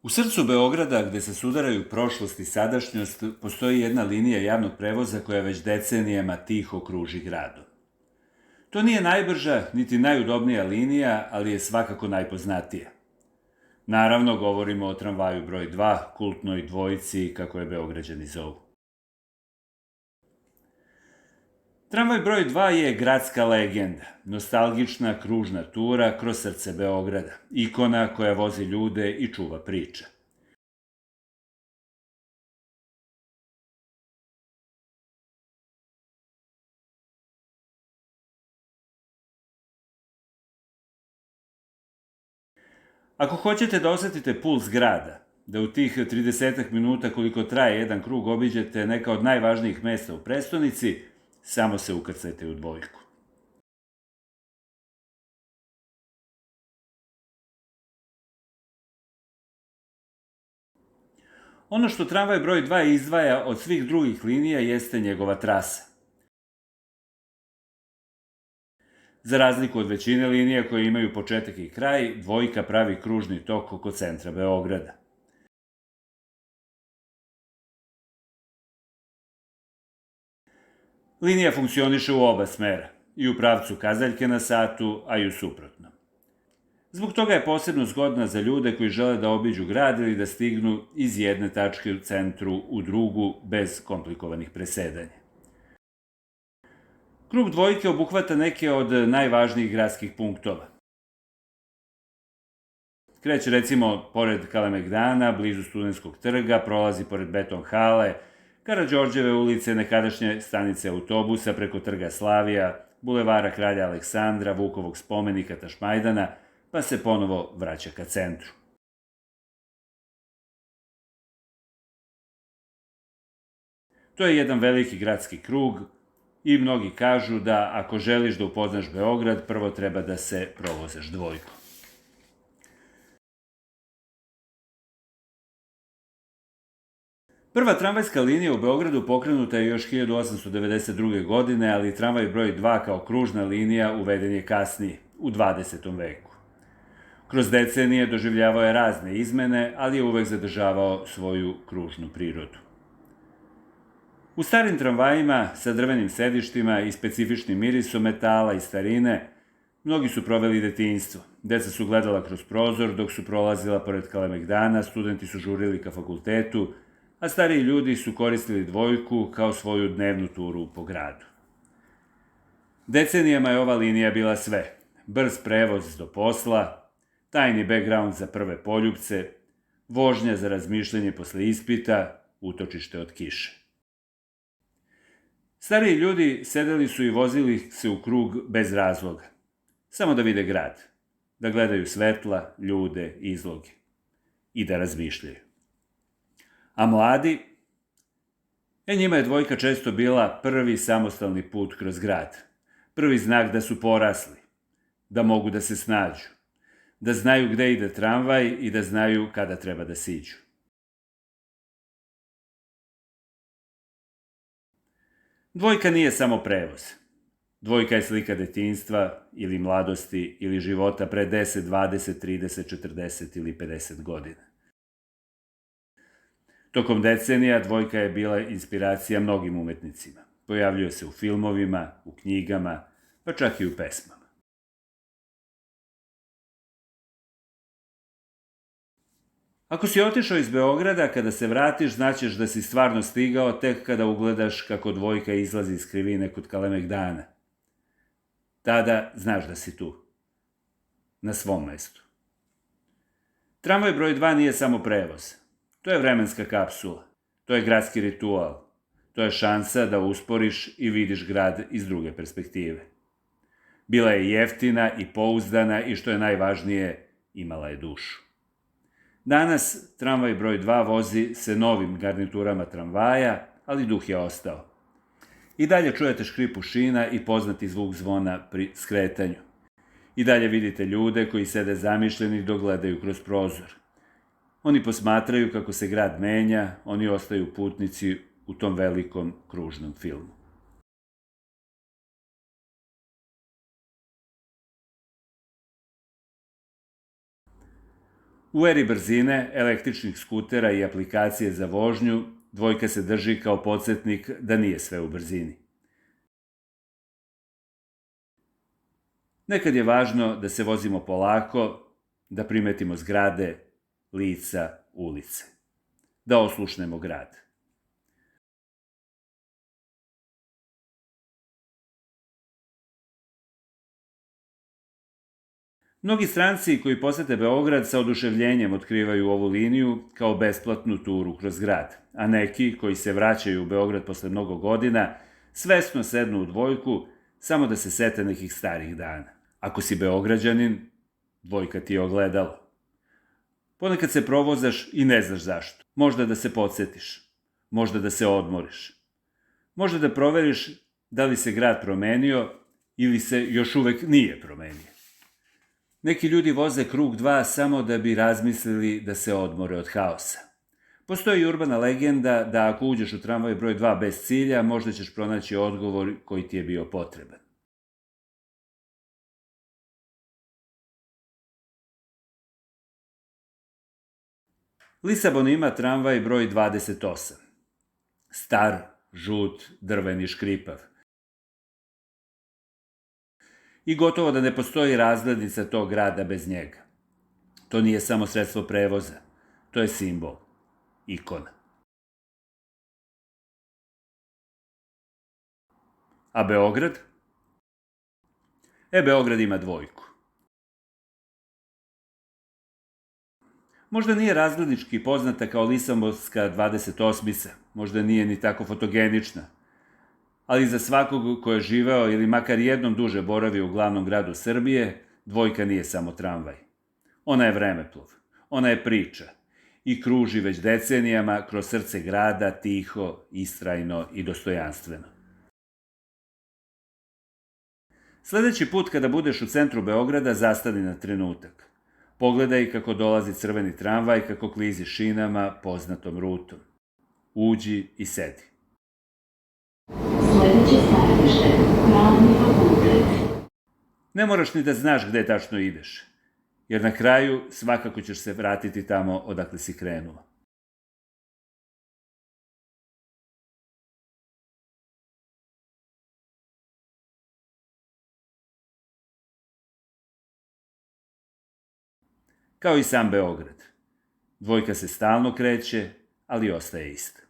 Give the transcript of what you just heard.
U srcu Beograda, gde se sudaraju prošlost i sadašnjost, postoji jedna linija javnog prevoza koja već decenijama tiho kruži gradom. To nije najbrža, niti najudobnija linija, ali je svakako najpoznatija. Naravno, govorimo o tramvaju broj 2, kultnoj dvojici, kako je Beograđani zovu. Tramvaj broj 2 je gradska legenda, nostalgična kružna tura kroz srce Beograda, ikona koja vozi ljude i čuva priče. Ako hoćete da osetite puls grada, da u tih 30 minuta koliko traje jedan krug obiđete neka od najvažnijih mesta u prestonici, samo se ukrcajte u dvojku. Ono što tramvaj broj 2 izdvaja od svih drugih linija jeste njegova trasa. Za razliku od većine linija koje imaju početak i kraj, dvojka pravi kružni tok oko centra Beograda. Linija funkcioniše u oba smera, i u pravcu kazaljke na satu, a i u suprotnom. Zbog toga je posebno zgodna za ljude koji žele da obiđu grad ili da stignu iz jedne tačke u centru u drugu bez komplikovanih presedanja. Krug dvojke obuhvata neke od najvažnijih gradskih punktova. Kreće recimo pored Kalemegdana, blizu Studenskog trga, prolazi pored Beton hale, Karađorđeve ulice, nekadašnje stanice autobusa preko trga Slavija, bulevara Kralja Aleksandra, Vukovog spomenika Tašmajdana, pa se ponovo vraća ka centru. To je jedan veliki gradski krug i mnogi kažu da ako želiš da upoznaš Beograd, prvo treba da se provozaš dvojkom. Prva tramvajska linija u Beogradu pokrenuta je još 1892. godine, ali tramvaj broj 2 kao kružna linija uveden je kasnije, u 20. veku. Kroz decenije doživljavao je razne izmene, ali je uvek zadržavao svoju kružnu prirodu. U starim tramvajima sa drvenim sedištima i specifičnim mirisom metala i starine, mnogi su proveli detinjstvo. Deca su gledala kroz prozor dok su prolazila pored Kalemegdana, studenti su žurili ka fakultetu, a stariji ljudi su koristili dvojku kao svoju dnevnu turu po gradu. Decenijama je ova linija bila sve. Brz prevoz do posla, tajni background za prve poljupce, vožnja za razmišljanje posle ispita, utočište od kiše. Stariji ljudi sedeli su i vozili se u krug bez razloga, samo da vide grad, da gledaju svetla, ljude, izloge i da razmišljaju. A mladi? Njima je dvojka često bila prvi samostalni put kroz grad, prvi znak da su porasli, da mogu da se snađu, da znaju gde ide tramvaj i da znaju kada treba da siđu. Dvojka nije samo prevoz. Dvojka je slika detinjstva ili mladosti ili života pre 10, 20, 30, 40 ili 50 godina. Tokom decenija dvojka je bila inspiracija mnogim umetnicima. Pojavljuje se u filmovima, u knjigama, pa čak i u pesmama. Ako si otišao iz Beograda, kada se vratiš, znaćeš da si stvarno stigao tek kada ugledaš kako dvojka izlazi iz krivine kod Kalemegdana. Tada znaš da si tu, na svom mestu. Tramvaj broj 2 nije samo prevoz. To je vremenska kapsula, to je gradski ritual, to je šansa da usporiš i vidiš grad iz druge perspektive. Bila je jeftina i pouzdana i što je najvažnije, imala je dušu. Danas tramvaj broj 2 vozi se novim garniturama tramvaja, ali duh je ostao. I dalje čujete škripu šina i poznati zvuk zvona pri skretanju. I dalje vidite ljude koji sede zamišljeni dok gledaju kroz prozor. Oni posmatraju kako se grad menja, oni ostaju putnici u tom velikom kružnom filmu. U eri brzine, električnih skutera i aplikacije za vožnju, dvojka se drži kao podsjetnik da nije sve u brzini. Nekad je važno da se vozimo polako, da primetimo zgrade, lica, ulice, da oslušnemo grad. Mnogi stranci koji posete Beograd sa oduševljenjem otkrivaju ovu liniju kao besplatnu turu kroz grad, a neki koji se vraćaju u Beograd posle mnogo godina svesno sednu u dvojku samo da se sete nekih starih dana. Ako si Beograđanin, dvojka ti je ogledalo. Ponekad se provozaš i ne znaš zašto. Možda da se podsjetiš, možda da se odmoriš, možda da proveriš da li se grad promenio ili se još uvek nije promenio. Neki ljudi voze krug 2 samo da bi razmislili da se odmore od haosa. Postoji i urbana legenda da ako uđeš u tramvaj broj 2 bez cilja, možda ćeš pronaći odgovor koji ti je bio potreban. Lisabon ima tramvaj broj 28. Star, žut, drven i škripav. I gotovo da ne postoji razglednica tog grada bez njega. To nije samo sredstvo prevoza, to je simbol, ikona. A Beograd? Beograd ima dvojku. Možda nije razglednički poznata kao Lisabonska 28-ica, možda nije ni tako fotogenična, ali za svakog ko je živeo ili makar jednom duže boravio u glavnom gradu Srbije, dvojka nije samo tramvaj. Ona je vremeplov, ona je priča i kruži već decenijama kroz srce grada tiho, istrajno i dostojanstveno. Sledeći put kada budeš u centru Beograda, zastani na trenutak. Pogledaj kako dolazi crveni tramvaj, kako klizi šinama poznatom rutom. Uđi i sedi. Sledeće stanište, Pravni fakultet. Ne moraš ni da znaš gde tačno ideš, jer na kraju svakako ćeš se vratiti tamo odakle si krenuo. Kao i sam Beograd. Dvojka se stalno kreće, ali ostaje ista.